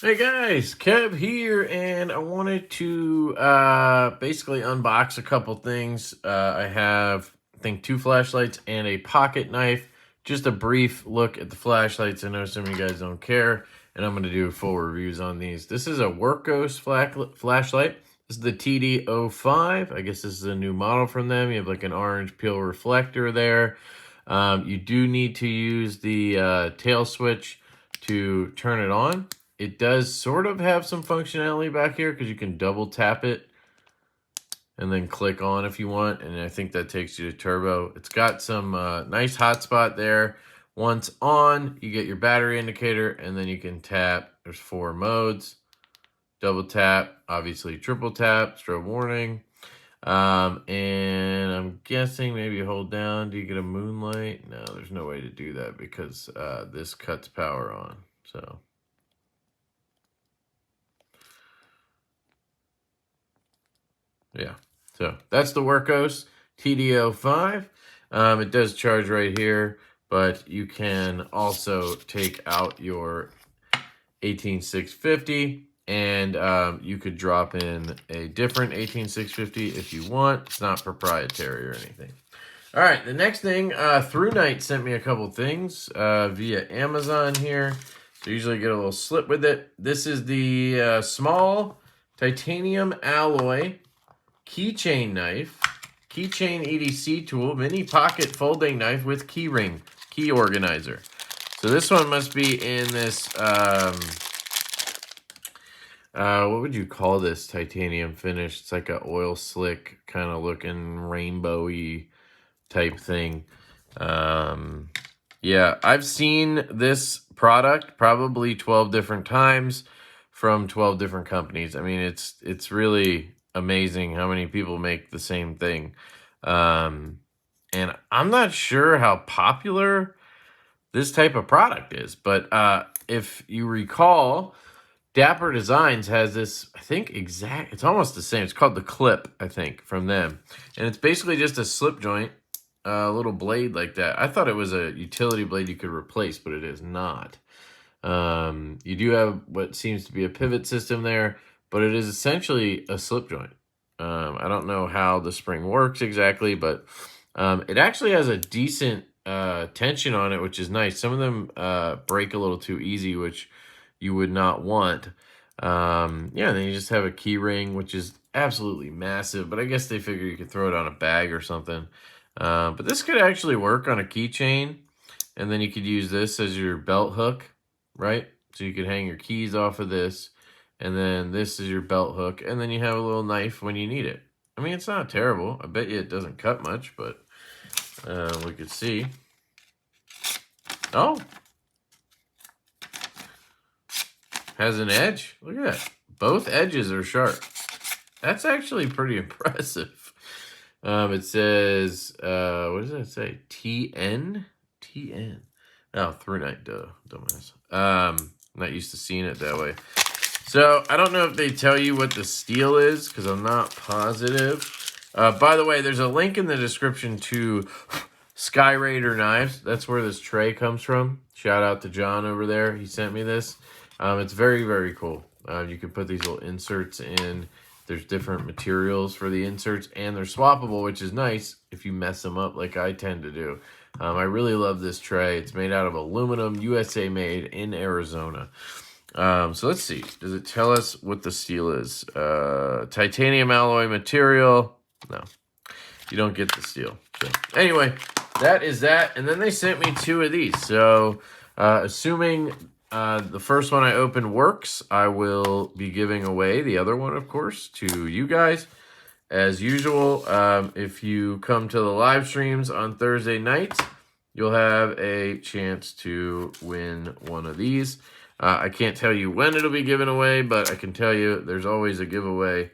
Hey guys, Kev here, and I wanted to basically unbox a couple things. I have, I think, 2 flashlights and a pocket knife. Just a brief look at the flashlights. I know some of you guys don't care, and I'm going to do full reviews on these. This is a Workos flashlight. This is the TD05. I guess this is a new model from them. You have like an orange peel reflector there. You do need to use the tail switch to turn it on. It does sort of have some functionality back here because you can double tap it and then click on if you want. And I think that takes you to turbo. It's got some nice hotspot there. Once on, you get your battery indicator and then you can tap. There's 4 modes. Double tap, obviously triple tap, strobe warning. And I'm guessing maybe hold down. Do you get a moonlight? No, there's no way to do that because this cuts power on. So... yeah, so that's the Workos TD05. It does charge right here, but you can also take out your 18650 and you could drop in a different 18650 if you want. It's not proprietary or anything. All right, the next thing, Through Night sent me a couple things via Amazon here. So usually get a little slip with it. This is the small titanium alloy Keychain Knife, Keychain EDC tool, mini pocket folding knife with key ring, key organizer. So this one must be in this, what would you call this titanium finish? It's like a oil slick kind of looking rainbowy type thing. Yeah, I've seen this product probably 12 different times from 12 different companies. I mean, it's really amazing how many people make the same thing. And I'm not sure how popular this type of product is, but if you recall, Dapper Designs has this, I think, it's almost the same. It's called the Clip, I think, from them. And it's basically just a slip joint, a little blade like that. I thought it was a utility blade you could replace, but it is not. You do have what seems to be a pivot system there, but it is essentially a slip joint. I don't know how the spring works exactly, but it actually has a decent tension on it, which is nice. Some of them break a little too easy, which you would not want. Yeah, and then you just have a key ring, which is absolutely massive, but I guess they figure you could throw it on a bag or something. But this could actually work on a keychain, and then you could use this as your belt hook, right? So you could hang your keys off of this, and then this is your belt hook, and then you have a little knife when you need it. I mean, it's not terrible. I bet you it doesn't cut much, but we could see. Oh, has an edge. Look at that. Both edges are sharp. That's actually pretty impressive. It says, what does that say? TN? TN. Oh, Through Night, duh, dumbass. Not used to seeing it that way. So, I don't know if they tell you what the steel is, because I'm not positive. By the way, there's a link in the description to Sky Raider knives. That's where this tray comes from. Shout out to John over there. He sent me this. It's very, very cool. You can put these little inserts in. There's different materials for the inserts, and they're swappable, which is nice if you mess them up like I tend to do. I really love this tray. It's made out of aluminum, USA made in Arizona. So let's see. Does it tell us what the steel is? Titanium alloy material. No, you don't get the steel. So anyway, that is that. And then they sent me 2 of these. So assuming the first one I opened works, I will be giving away the other one, of course, to you guys. As usual, if you come to the live streams on Thursday nights, you'll have a chance to win one of these. I can't tell you when it'll be given away, but I can tell you there's always a giveaway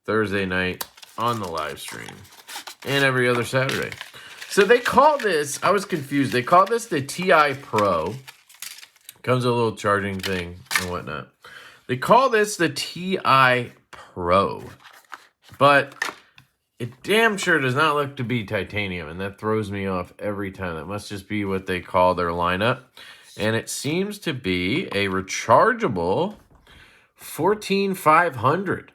Thursday night on the live stream and every other Saturday. So they call this, I was confused, they call this the TI Pro. Comes with a little charging thing and whatnot. They call this the TI Pro, but it damn sure does not look to be titanium, and that throws me off every time. That must just be what they call their lineup. And it seems to be a rechargeable $14,500.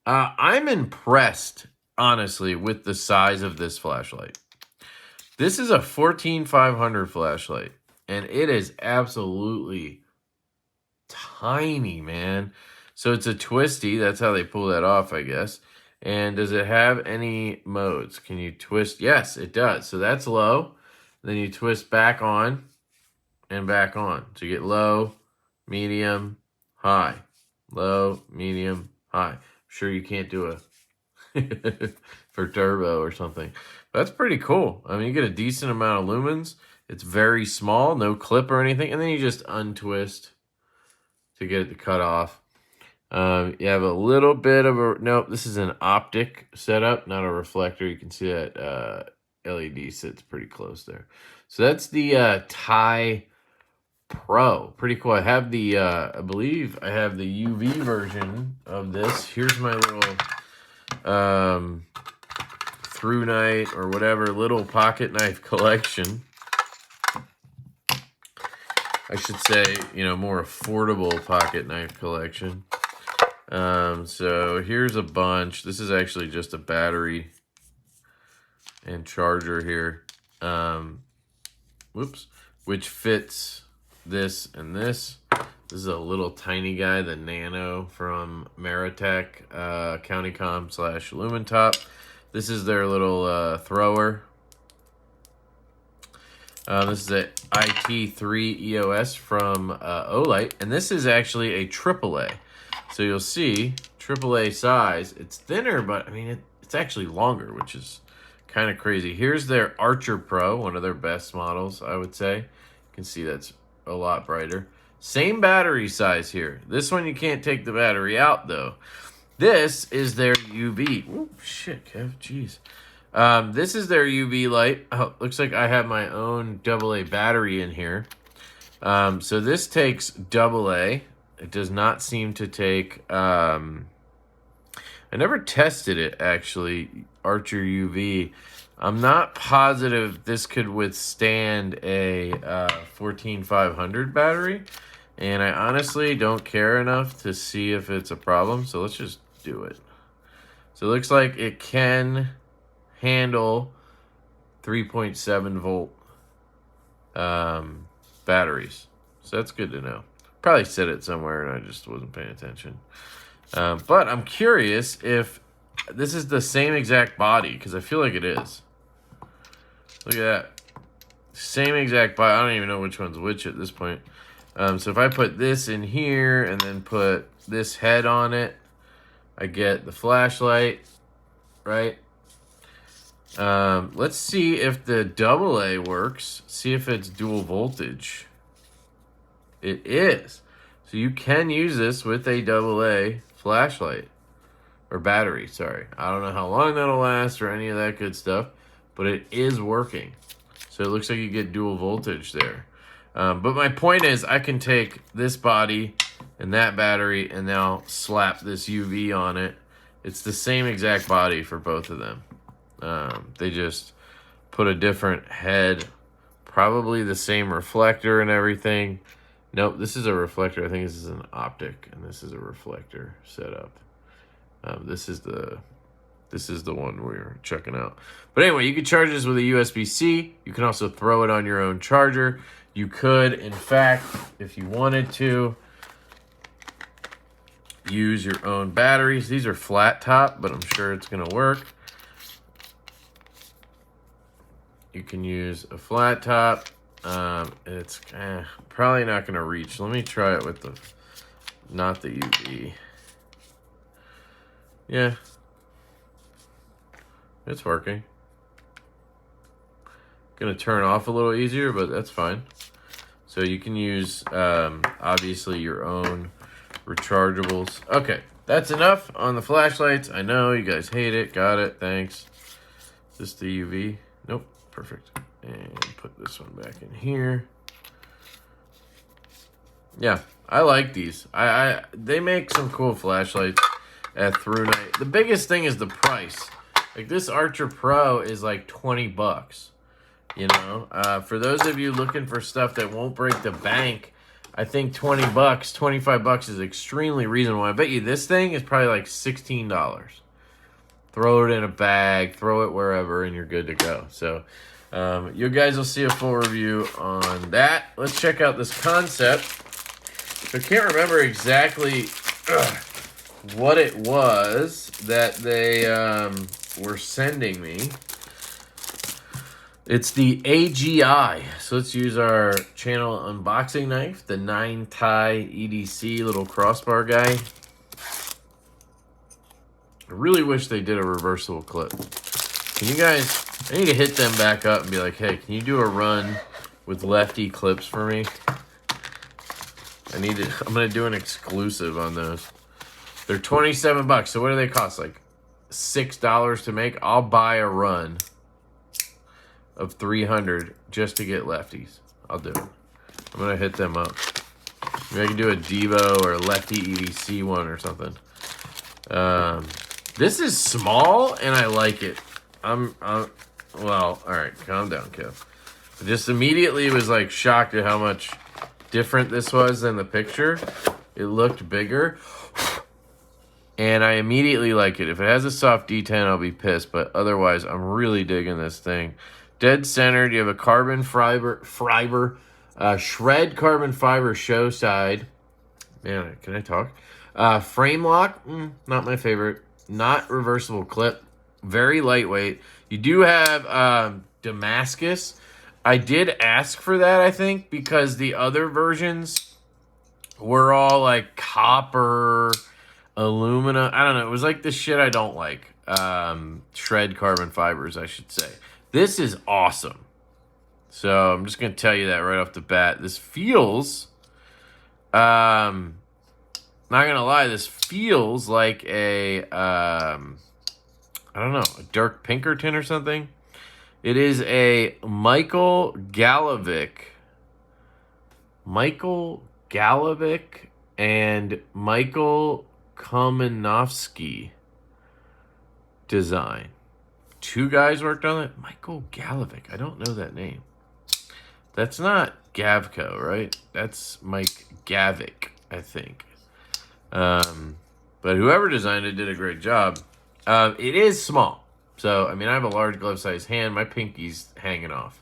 I'm impressed, honestly, with the size of this flashlight. This is a $14,500 flashlight, and it is absolutely tiny, man. So it's a twisty. That's how they pull that off, I guess. And does it have any modes? Can you twist? Yes, it does. So that's low. Then you twist back on and back on. So you get low, medium, high. Low, medium, high. I'm sure you can't do a for turbo or something. But that's pretty cool. I mean, you get a decent amount of lumens. It's very small, no clip or anything. And then you just untwist to get it to cut off. You have a little bit of a... Nope, this is an optic setup, not a reflector. You can see that LED sits pretty close there. So that's the Thai Pro. Pretty cool. I have the... I believe I have the UV version of this. Here's my little... through night or whatever little pocket knife collection. I should say, you know, more affordable pocket knife collection. So here's a bunch. This is actually just a battery and charger here. Which fits this and this. This is a little tiny guy, the Nano from Meritech, CountyCom / Lumentop. This is their little thrower. This is the IT3 EOS from Olight, and this is actually a AAA. So you'll see AAA size. It's thinner, but I mean it's actually longer, which is kind of crazy. Here's their Archer Pro, one of their best models, I would say. You can see that's a lot brighter. Same battery size here. This one you can't take the battery out though. This is their UV. Oh shit, Kev, jeez. This is their UV light. Oh, looks like I have my own AA battery in here. So this takes AA. It does not seem to take... I never tested it, actually, Archer UV. I'm not positive this could withstand a 14500 battery. And I honestly don't care enough to see if it's a problem. So let's just do it. So it looks like it can handle 3.7 volt batteries. So that's good to know. Probably said it somewhere and I just wasn't paying attention. But I'm curious if this is the same exact body, because I feel like it is. Look at that. Same exact body. I don't even know which one's which at this point. So if I put this in here and then put this head on it, I get the flashlight, right? Let's see if the AA works. See if it's dual voltage. It is. So you can use this with a AA flashlight. Or battery, sorry. I don't know how long that'll last or any of that good stuff. But it is working. So it looks like you get dual voltage there. But my point is, I can take this body and that battery and now slap this UV on it. It's the same exact body for both of them. They just put a different head, probably the same reflector and everything. Nope, this is a reflector. I think this is an optic, and this is a reflector setup. This is the one we're checking out. But anyway, you can charge this with a USB-C. You can also throw it on your own charger. You could, in fact, if you wanted to, use your own batteries. These are flat top, but I'm sure it's going to work. You can use a flat top. It's probably not going to reach. Let me try it with not the UV. Yeah. It's working. Going to turn off a little easier, but that's fine. So you can use, obviously, your own rechargeables. Okay, that's enough on the flashlights. I know you guys hate it. Got it. Thanks. Is this the UV? Nope. Perfect. And put this one back in here. Yeah, I like these. They make some cool flashlights at Through Night. The biggest thing is the price. Like this Archer Pro is like 20 bucks. You know, for those of you looking for stuff that won't break the bank, I think 20 bucks, 25 bucks is extremely reasonable. I bet you this thing is probably like $16. Throw it in a bag, throw it wherever, and you're good to go. So you guys will see a full review on that. Let's check out this Kansept. So I can't remember exactly what it was that they were sending me. It's the AGI. So let's use our channel unboxing knife, the 9-tie EDC little crossbar guy. I really wish they did a reversible clip. Can you guys, I need to hit them back up and be like, hey, can you do a run with lefty clips for me? I'm going to do an exclusive on those. They're 27 bucks. So what do they cost? Like $6 to make? I'll buy a run of 300 just to get lefties. I'll do it. I'm going to hit them up. Maybe I can do a Divo or a LeftyEDC one or something. This is small and I like it. Well, all right, calm down, Kev. I just immediately was like shocked at how much different this was than the picture. It looked bigger. And I immediately like it. If it has a soft D10, I'll be pissed. But otherwise, I'm really digging this thing. Dead centered. You have a carbon fiber, shred carbon fiber show side. Man, can I talk? Frame lock. Not my favorite. Not reversible clip. Very lightweight. You do have Damascus. I did ask for that, I think, because the other versions were all like copper, alumina. I don't know. It was like the shit I don't like. Shred carbon fibers, I should say. This is awesome. So I'm just going to tell you that right off the bat. This feels, not going to lie, this feels like a, I don't know, a Dirk Pinkerton or something. It is a Michael Galovic and Michael Komanovsky design. Two guys worked on it. Michael Galovic. I don't know that name. That's not Gavco, right? That's Mike Gavick, I think. But whoever designed it did a great job. It is small. So, I mean, I have a large glove-sized hand. My pinky's hanging off.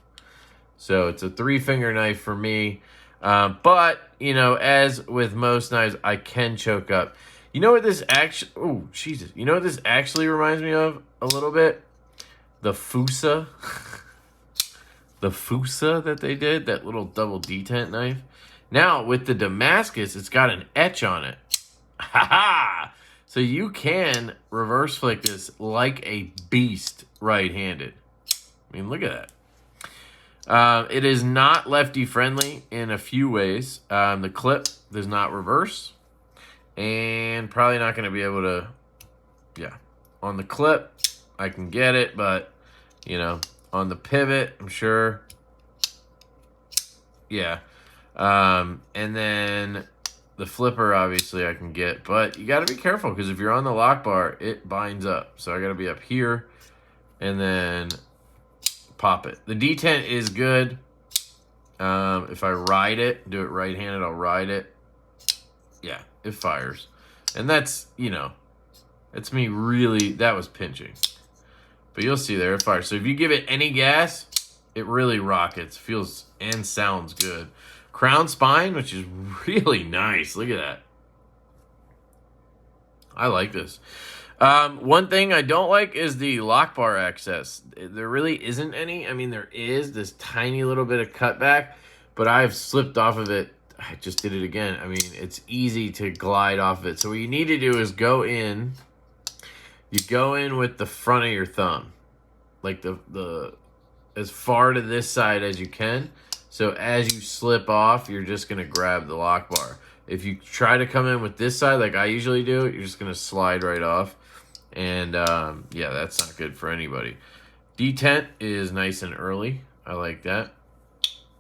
So, it's a 3-finger knife for me. But, you know, as with most knives, I can choke up. You know what this actually... Oh, Jesus. You know what this actually reminds me of a little bit? The Fusa. The Fusa that they did. That little double detent knife. Now, with the Damascus, it's got an etch on it. Ha ha! So you can reverse flick this like a beast right-handed. I mean, look at that. It is not lefty-friendly in a few ways. The clip does not reverse. And probably not going to be able to... Yeah. On the clip, I can get it, but, you know, on the pivot, I'm sure. Yeah. And then... The flipper, obviously, I can get. But you got to be careful, because if you're on the lock bar, it binds up. So I got to be up here and then pop it. The detent is good. If I ride it, do it right-handed, I'll ride it. Yeah, it fires. And that's, you know, that's me really, that was pinching. But you'll see there, it fires. So if you give it any gas, it really rockets. Feels and sounds good. Crown spine, which is really nice. Look at that. I like this. One thing I don't like is the lock bar access. There really isn't any. I mean, there is this tiny little bit of cutback, but I've slipped off of it. I just did it again. I mean, it's easy to glide off of it. So what you need to do is go in. You go in with the front of your thumb. Like the as far to this side as you can. So as you slip off, you're just going to grab the lock bar. If you try to come in with this side like I usually do, you're just going to slide right off. And yeah, that's not good for anybody. Detent is nice and early. I like that.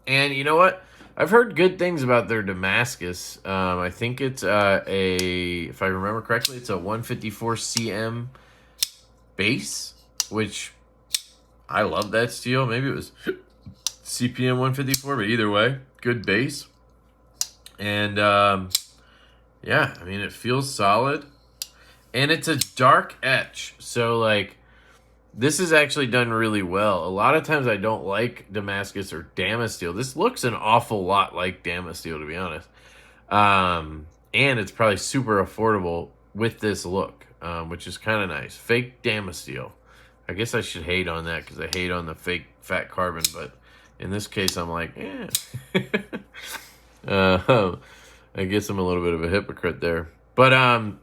And you know what? I've heard good things about their Damascus. I think it's if I remember correctly, it's a 154 cm base, which I love that steel. Maybe it was CPM 154, but either way, good base. And yeah, I mean, it feels solid. And it's a dark etch. So, like, this is actually done really well. A lot of times I don't like Damascus or Damasteel. This looks an awful lot like Damasteel, to be honest. And it's probably super affordable with this look, which is kind of nice. Fake Damasteel. I guess I should hate on that because I hate on the fake fat carbon, but in this case, I'm like, eh. I guess I'm a little bit of a hypocrite there. But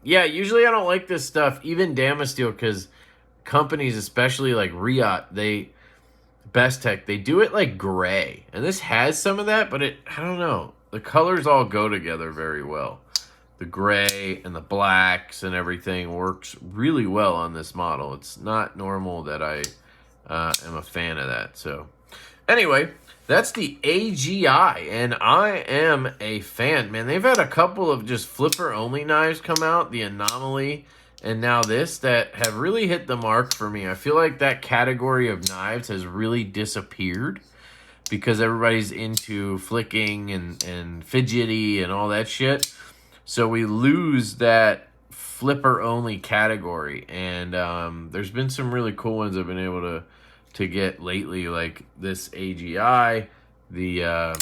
yeah, usually I don't like this stuff, even Damasteel, because companies, especially like Riot, Best Tech, they do it like gray. And this has some of that, but I don't know. The colors all go together very well. The gray and the blacks and everything works really well on this model. It's not normal that I am a fan of that. So anyway, that's the AGI, and I am a fan. Man, they've had a couple of just flipper-only knives come out, the Anomaly, and now this, that have really hit the mark for me. I feel like that category of knives has really disappeared because everybody's into flicking and fidgety and all that shit. So we lose that flipper-only category, and there's been some really cool ones I've been able to get lately, like this AGI, the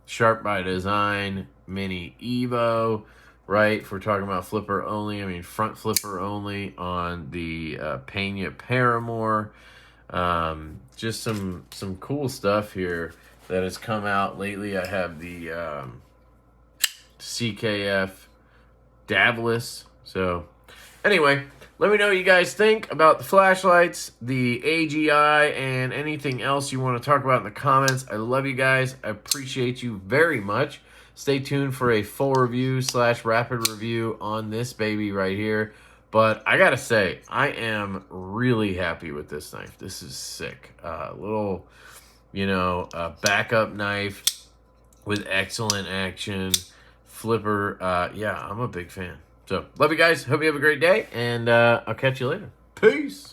Sharp by Design Mini Evo, right? If we're talking about flipper only, I mean front flipper only on the Pena Paramore. Just some cool stuff here that has come out lately. I have the CKF Davlis. So anyway, let me know what you guys think about the flashlights, the AGI, and anything else you want to talk about in the comments. I love you guys. I appreciate you very much. Stay tuned for a full review / rapid review on this baby right here. But I gotta say, I am really happy with this knife. This is sick. Little, backup knife with excellent action. Flipper. Yeah, I'm a big fan. So, love you guys. Hope you have a great day. And I'll catch you later. Peace.